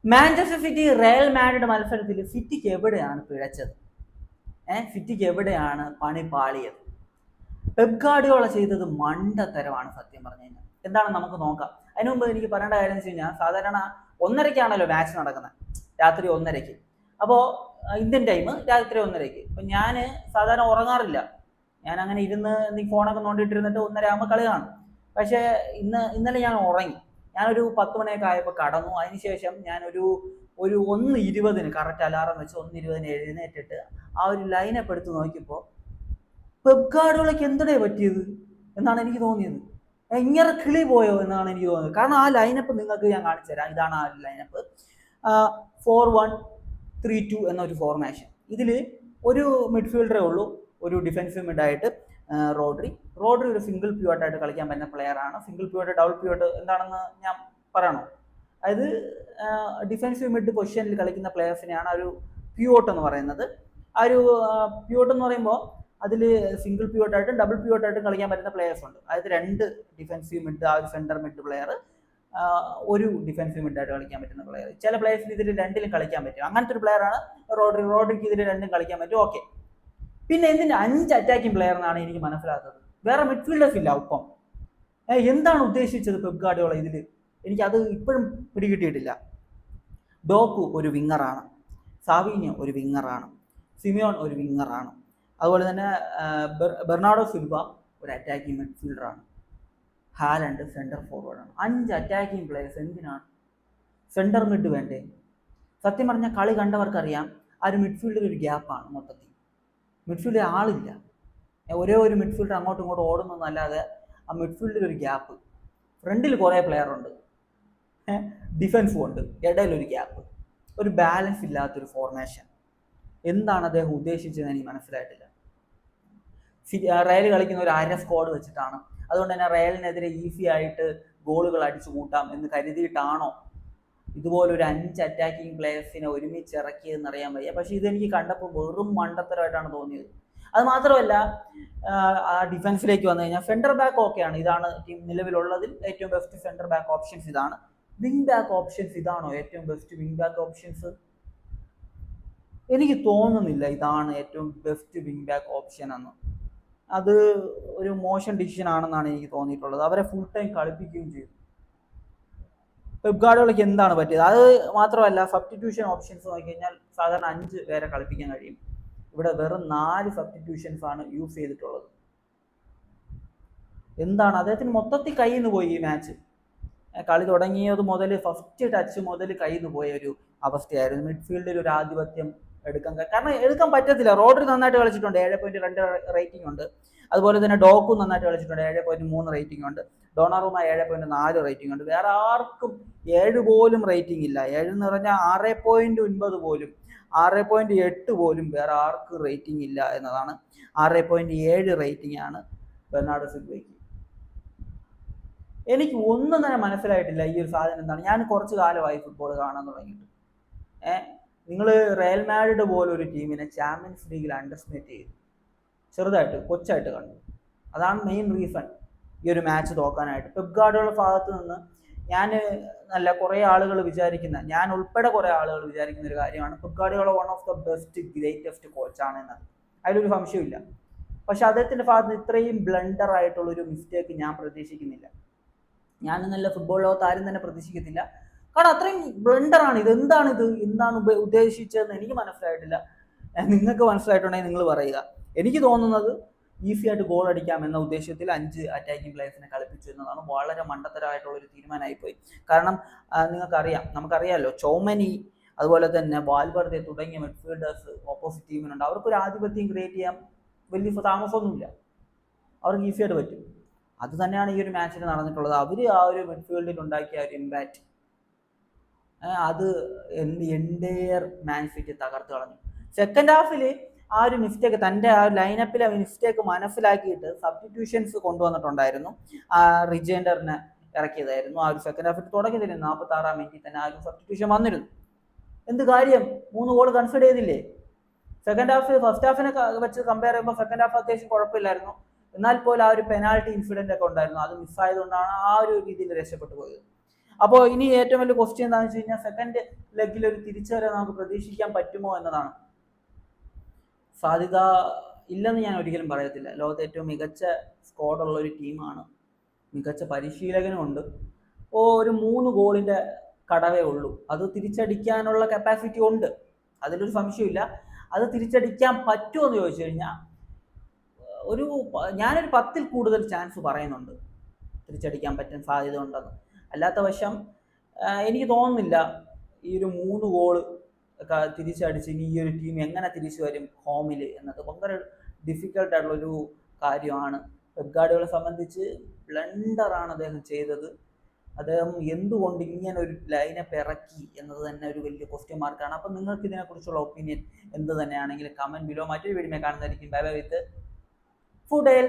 Manchester city Real Madrid മത്സരത്തിൽ സിറ്റിക്ക് എവിടെയാണ് പിഴച്ചത്? സിറ്റിക്ക് എവിടെയാണ് പണി പാളിയത്? പെപ് ഗാർഡിയോള ചെയ്തത് മണ്ടത്തരമാണ് സത്യം പറഞ്ഞു കഴിഞ്ഞാൽ. എന്താണ് നമുക്ക് നോക്കാം. അതിനു മുമ്പ് എനിക്ക് പറയേണ്ട കാര്യം എന്ന് വെച്ച് കഴിഞ്ഞാൽ, സാധാരണ 1:30-ക്കാണല്ലോ മാച്ച് നടക്കുന്നത്, രാത്രി 1:30-ക്ക്. അപ്പോൾ ഇന്ത്യൻ ടൈം രാത്രി 1:30-ക്ക്. അപ്പം ഞാൻ സാധാരണ ഉറങ്ങാറില്ല. ഞാൻ അങ്ങനെ ഇരുന്ന് എന്തെങ്കിലും ഫോണൊക്കെ നോണ്ടിട്ടിരുന്നിട്ട് 1:30 ആകുമ്പോൾ കളി കാണും. പക്ഷേ ഇന്നലെ ഞാൻ ഉറങ്ങി. ഞാനൊരു 10 മണിയൊക്കെ ആയപ്പോൾ കടന്നു. അതിനുശേഷം ഞാനൊരു 1:20-ന് കറക്റ്റ് അലാറം വെച്ച് 1:20-ന് എഴുന്നേറ്റിട്ട് ആ ഒരു ലൈനപ്പ് എടുത്ത് നോക്കിയപ്പോൾ പെപ് ഗാർഡിയോളയ്ക്ക് എന്തടേ പറ്റിയത് എന്നാണ് എനിക്ക് തോന്നിയത്. ഇങ്ങനെ കിളി പോയോ എന്നാണ് എനിക്ക് തോന്നിയത്. കാരണം ആ ലൈനപ്പ് നിങ്ങൾക്ക് ഞാൻ കാണിച്ചു തരാം. ഇതാണ് ആ ലൈനപ്പ്. 4-1-3-2 എന്നൊരു ഫോർമേഷൻ. ഇതിൽ ഒരു മിഡ്ഫീൽഡറേ ഉള്ളൂ, ഒരു ഡിഫൻസീവ് മിഡായിട്ട് റോഡ്രി ഒരു സിംഗിൾ പ്യൂട്ടായിട്ട് കളിക്കാൻ പറ്റുന്ന പ്ലെയർ ആണ്. സിംഗിൾ പ്യൂട്ട്, ഡബിൾ പ്യൂട്ട് എന്താണെന്ന് ഞാൻ പറയണോ? അതായത് ഡിഫൻസീവ് മിഡ് പൊസിഷനിൽ കളിക്കുന്ന പ്ലെയേഴ്സിനെയാണ് ഒരു പ്യൂട്ട് എന്ന് പറയുന്നത്. ആ ഒരു പ്യൂട്ട് എന്ന് പറയുമ്പോൾ അതിൽ സിംഗിൾ പ്യൂട്ടായിട്ടും ഡബിൾ പ്യൂട്ടായിട്ടും കളിക്കാൻ പറ്റുന്ന പ്ലെയേഴ്സ് ഉണ്ട്. അതായത് 2 ഡിഫൻസീവ് മിഡ്, ആ ഒരു സെന്റർ മിഡ് പ്ലെയർ, ഒരു ഡിഫൻസീവ് മിഡായിട്ട് കളിക്കാൻ പറ്റുന്ന പ്ലെയർ. ചില പ്ലെയേഴ്സിന് ഇതിൽ 2-ലും കളിക്കാൻ പറ്റും. അങ്ങനത്തെ ഒരു പ്ലെയറാണ് റോഡ്രിക്ക്. ഇതിൽ 2-ഉം കളിക്കാൻ പറ്റും. ഓക്കെ. പിന്നെ എന്തിന് 5 അറ്റാക്കിംഗ് പ്ലെയർ എന്നാണ് എനിക്ക് മനസ്സിലാത്തത്. വേറെ മിഡ്ഫീൽഡേഴ്സ് ഇല്ല ഒപ്പം. എന്താണ് ഉദ്ദേശിച്ചത് പെപ് ഗാർഡിയോള ഇതിൽ? എനിക്കത് ഇപ്പോഴും പിടികിട്ടിയിട്ടില്ല. ഡോക്കു ഒരു വിങ്ങറാണ്, സാവിഞ്ഞോ ഒരു വിങ്ങറാണ്, സിമിയോൺ ഒരു വിങ്ങറാണ്, അതുപോലെ തന്നെ ബെർണാഡോ സിൽവ ഒരു അറ്റാക്കിംഗ് മിഡ്ഫീൽഡറാണ്, ഹാലൻഡ് സെൻറ്റർ ഫോർവേഡാണ്. 5 അറ്റാക്കിംഗ് പ്ലെയേഴ്സ് എന്തിനാണ്? സെൻറ്റർ മിഡ് വേണ്ടേ? സത്യം പറഞ്ഞാൽ കളി കണ്ടവർക്കറിയാം ആ ഒരു മിഡ്ഫീൽഡിൽ ഒരു ഗ്യാപ്പാണ്. മൊത്തത്തിൽ മിഡ്ഫീൽഡിൽ ആളില്ല. ഒരേ ഒരു മിഡ്ഫീൽഡർ അങ്ങോട്ടും ഇങ്ങോട്ടും ഓടുന്നതല്ലാതെ ആ മിഡ്ഫീൽഡിൽ ഒരു ഗ്യാപ്പ്. ഫ്രണ്ടിൽ കുറേ പ്ലെയർ ഉണ്ട്, ഡിഫൻസും ഉണ്ട്, ഇടയിലൊരു ഗ്യാപ്പ്. ഒരു ബാലൻസ് ഇല്ലാത്തൊരു ഫോർമേഷൻ. എന്താണ് അദ്ദേഹം ഉദ്ദേശിച്ചതെന്ന് എനിക്ക് മനസ്സിലായിട്ടില്ല. റയൽ കളിക്കുന്ന ഒരു അര സ്ക്വാഡ് വെച്ചിട്ടാണ്. അതുകൊണ്ട് തന്നെ റയലിനെതിരെ ഈസി ആയിട്ട് ഗോളുകൾ അടിച്ചു കൂട്ടാം എന്ന് കരുതിയിട്ടാണോ ഇതുപോലൊരു 5 അറ്റാക്കിംഗ് പ്ലെയേഴ്സിനെ ഒരുമിച്ച് ഇറക്കിയതെന്ന് അറിയാൻ വയ്യ. പക്ഷെ ഇതെനിക്ക് കണ്ടപ്പോൾ വെറും മണ്ടത്തരമായിട്ടാണ് തോന്നിയത്. അത് മാത്രമല്ല, ആ ഡിഫൻസിലേക്ക് വന്നു കഴിഞ്ഞാൽ സെൻറ്റർ ബാക്ക് ഓക്കെയാണ്. ഇതാണ് ടീം നിലവിലുള്ളതിൽ ഏറ്റവും ബെസ്റ്റ് സെൻറ്റർ ബാക്ക് ഓപ്ഷൻസ് ഇതാണ്. വിങ് ബാക്ക് ഓപ്ഷൻസ് ഇതാണോ ഏറ്റവും ബെസ്റ്റ് വിങ് ബാക്ക് ഓപ്ഷൻസ്? എനിക്ക് തോന്നുന്നില്ല ഇതാണ് ഏറ്റവും ബെസ്റ്റ് വിങ് ബാക്ക് ഓപ്ഷൻ എന്ന്. അത് ഒരു മോശം ഡിസിഷൻ ആണെന്നാണ് എനിക്ക് തോന്നിയിട്ടുള്ളത്. അവരെ ഫുൾ ടൈം കളിപ്പിക്കുകയും ചെയ്തു. പെപ് ഗാർഡിയോളയ്ക്ക് എന്താണ് പറ്റിയത്? അത് മാത്രമല്ല, സബ്സ്റ്റിറ്റ്യൂഷൻ ഓപ്ഷൻസ് നോക്കിക്കഴിഞ്ഞാൽ സാധാരണ 5 പേരെ കളിപ്പിക്കാൻ കഴിയും. ഇവിടെ വെറും 4 സബ്സ്റ്റിറ്റ്യൂഷൻസ് ആണ് യൂസ് ചെയ്തിട്ടുള്ളത്. എന്താണ് അദ്ദേഹത്തിന് മൊത്തത്തിൽ കയ്യിൽ നിന്ന് പോയി ഈ മാച്ച്. കളി തുടങ്ങിയത് മുതൽ ഫസ്റ്റ് ടച്ച് മുതൽ കയ്യിൽ നിന്ന് പോയ ഒരു അവസ്ഥയായിരുന്നു. മിഡ്ഫീൽഡിൽ ഒരു ആധിപത്യം എടുക്കാൻ പറ്റത്തില്ല. റോഡ്രി നന്നായിട്ട് കളിച്ചിട്ടുണ്ട്, 7.2 റേറ്റിംഗ് ഉണ്ട്. അതുപോലെ തന്നെ ഡോക്കു നന്നായിട്ട് കളിച്ചിട്ടുണ്ട്, 7.3 റേറ്റിംഗ് ഉണ്ട്. ഡോണാറുമ 7.4 റേറ്റിംഗ് ഉണ്ട്. വേറെ ആർക്കും 7 പോലും റേറ്റിംഗ് ഇല്ല. 7 എന്ന് പറഞ്ഞാൽ 6.9 പോലും, 6.8 പോലും വേറെ ആർക്കും റേറ്റിംഗ് ഇല്ല എന്നതാണ്. 6.7 റേറ്റിംഗ് ആണ് ബെർണാഡോ സിൽവയ്ക്ക്. എനിക്ക് ഒന്നും തന്നെ മനസ്സിലായിട്ടില്ല ഈ ഒരു സാധനം എന്താണ്. ഞാൻ കുറച്ച് കാലമായി ഫുട്ബോൾ കാണാൻ തുടങ്ങിയിട്ട്. നിങ്ങൾ റയൽ മാഡ്രിഡ് പോലൊരു ടീമിനെ ചാമ്പ്യൻസ് ലീഗിൽ അണ്ടർസ്റ്റിമേറ്റ് ചെയ്തു, ചെറുതായിട്ട് കൊച്ചായിട്ട് കണ്ടു. അതാണ് മെയിൻ റീസൺ ഈ ഒരു മാച്ച് തോക്കാനായിട്ട്. പെപ് ഗാർഡിയോള ഭാഗത്ത് നിന്ന് നല്ല കുറേ ആളുകൾ വിചാരിക്കുന്ന, ഞാൻ ഉൾപ്പെടെ കുറേ ആളുകൾ വിചാരിക്കുന്ന ഒരു കാര്യമാണ് Pep Guardiola one of the best greatest കോച്ചാണ് എന്നത്. അതിലൊരു സംശയമില്ല. പക്ഷെ അദ്ദേഹത്തിൻ്റെ ഭാഗത്ത് ഇത്രയും ബ്ലണ്ടർ ആയിട്ടുള്ളൊരു മിസ്റ്റേക്ക് ഞാൻ പ്രതീക്ഷിക്കുന്നില്ല. ഞാൻ നല്ല ഫുട്ബോൾ ലോകത്ത് ആരും തന്നെ പ്രതീക്ഷിക്കത്തില്ല. കാരണം അത്രയും ബ്ലണ്ടറാണ് ഇത്. എന്താണ് ഉദ്ദേശിച്ചതെന്ന് എനിക്ക് മനസ്സിലായിട്ടില്ല. നിങ്ങൾക്ക് മനസ്സിലായിട്ടുണ്ടെങ്കിൽ നിങ്ങൾ പറയുക. എനിക്ക് തോന്നുന്നത് ഈസി ആയിട്ട് ഗോൾ അടിക്കാം എന്ന ഉദ്ദേശത്തിൽ 5 അറ്റാക്കിംഗ് പ്ലേയേഴ്സിനെ കളിപ്പിച്ചു എന്നതാണ് വളരെ മണ്ടത്തരമായിട്ടുള്ളൊരു തീരുമാനമായിപ്പോയി. കാരണം നമുക്കറിയാമല്ലോ, ചോമനി അതുപോലെ തന്നെ വാൽവർദെ തുടങ്ങിയ മിഡ്ഫീൽഡേഴ്സ് ഓപ്പോസിറ്റ് ടീമിനുണ്ട്. അവർക്കൊരു ആധിപത്യം ക്രിയേറ്റ് ചെയ്യാൻ വലിയ താമസമൊന്നുമില്ല, അവർക്ക് ഈസി ആയിട്ട് പറ്റും. അത് തന്നെയാണ് ഈ ഒരു മാച്ചിൽ നടന്നിട്ടുള്ളത്. അവർ ആ ഒരു മിഡ്ഫീൽഡിൽ ഉണ്ടാക്കിയ ഒരു ഇമ്പാക്റ്റ്, അത് എൻ്റെയർ മാൻ സിറ്റി തകർത്ത് കളഞ്ഞു. സെക്കൻഡ് ഹാഫിൽ ആ ഒരു മിസ്റ്റേക്ക്, തൻ്റെ ആ ലൈനപ്പിലെ മിസ്റ്റേക്ക് മനസ്സിലാക്കിയിട്ട് സബ്സ്റ്റിറ്റ്യൂഷൻസ് കൊണ്ടുവന്നിട്ടുണ്ടായിരുന്നു. റിജൈൻഡറിനെ ഇറക്കിയതായിരുന്നു. ആ ഒരു സെക്കൻഡ് ഹാഫിൽ തുടങ്ങിയതില്ല, 46-ാം മിനിറ്റിൽ തന്നെ ആ ഒരു സബ്സ്റ്റിറ്റ്യൂഷൻ വന്നിരുന്നു. എന്ത് കാര്യം, 3 ഗോൾ കൺസിഡർ ചെയ്തില്ലേ? സെക്കൻഡ് ഹാഫ് ഫസ്റ്റ് ഹാഫിനെ വെച്ച് കമ്പയർ ചെയ്യുമ്പോൾ സെക്കൻഡ് ഹാഫ് അത്യാവശ്യം കുഴപ്പമില്ലായിരുന്നു. എന്നാൽ പോലും ആ ഒരു പെനാൽറ്റി ഇൻസിഡന്റ് ഒക്കെ ഉണ്ടായിരുന്നു. അത് മിസ്സായതുകൊണ്ടാണ് ആ ഒരു രീതിയിൽ രക്ഷപ്പെട്ടു പോയത്. അപ്പോൾ ഇനി ഏറ്റവും വലിയ ക്വസ്റ്റ്യൻ എന്താണെന്ന് വെച്ച് കഴിഞ്ഞാൽ സെക്കൻഡ് ലെഗിൽ ഒരു തിരിച്ചുവരവ് നമുക്ക് പ്രതീക്ഷിക്കാൻ പറ്റുമോ എന്നതാണ്. സാധ്യത ഇല്ലെന്ന് ഞാൻ ഒരിക്കലും പറയത്തില്ല. ലോകത്തെ ഏറ്റവും മികച്ച സ്ക്വാഡുള്ള ഒരു ടീമാണ്, മികച്ച പരിശീലകനുമുണ്ട്. ഒരു 3 ഗോളിൻ്റെ കടവേ ഉള്ളൂ. അത് തിരിച്ചടിക്കാനുള്ള കപ്പാസിറ്റി ഉണ്ട്, അതിലൊരു സംശയമില്ല. അത് തിരിച്ചടിക്കാൻ പറ്റുമോ എന്ന് ചോദിച്ചു കഴിഞ്ഞാൽ ഞാനൊരു 10ൽ കൂടുതൽ ചാൻസ് പറയുന്നുണ്ട് തിരിച്ചടിക്കാൻ പറ്റാൻ സാധ്യത ഉണ്ടെന്ന്. അല്ലാത്ത വശം എനിക്ക് തോന്നുന്നില്ല ഈ ഒരു 3 ഗോള് തിരിച്ചടിച്ച് ഇനി ഈ ഒരു ടീം എങ്ങനെ തിരിച്ചു വരും ഹോമിൽ എന്നത് ഭയങ്കര ഡിഫിക്കൽട്ടായിട്ടുള്ളൊരു കാര്യമാണ്. പെപ് ഗാർഡിയോളയെ സംബന്ധിച്ച് ബ്ലണ്ടറാണ് അദ്ദേഹം ചെയ്തത്. അദ്ദേഹം എന്തുകൊണ്ട് ഇങ്ങനെ ഒരു ലൈനപ്പ് ഇറക്കി എന്നത് തന്നെ ഒരു വലിയ ക്വസ്റ്റ്യൻ മാർക്കാണ്. അപ്പം നിങ്ങൾക്ക് ഇതിനെക്കുറിച്ചുള്ള ഒപ്പീനിയൻ എന്ത് തന്നെയാണെങ്കിലും കമൻറ്റ് ബിലോ. മറ്റൊരു വീഡിയോ കാണുന്നതായിരിക്കും. ബൈ ബൈ വിത്ത് ഫുഡേൽ.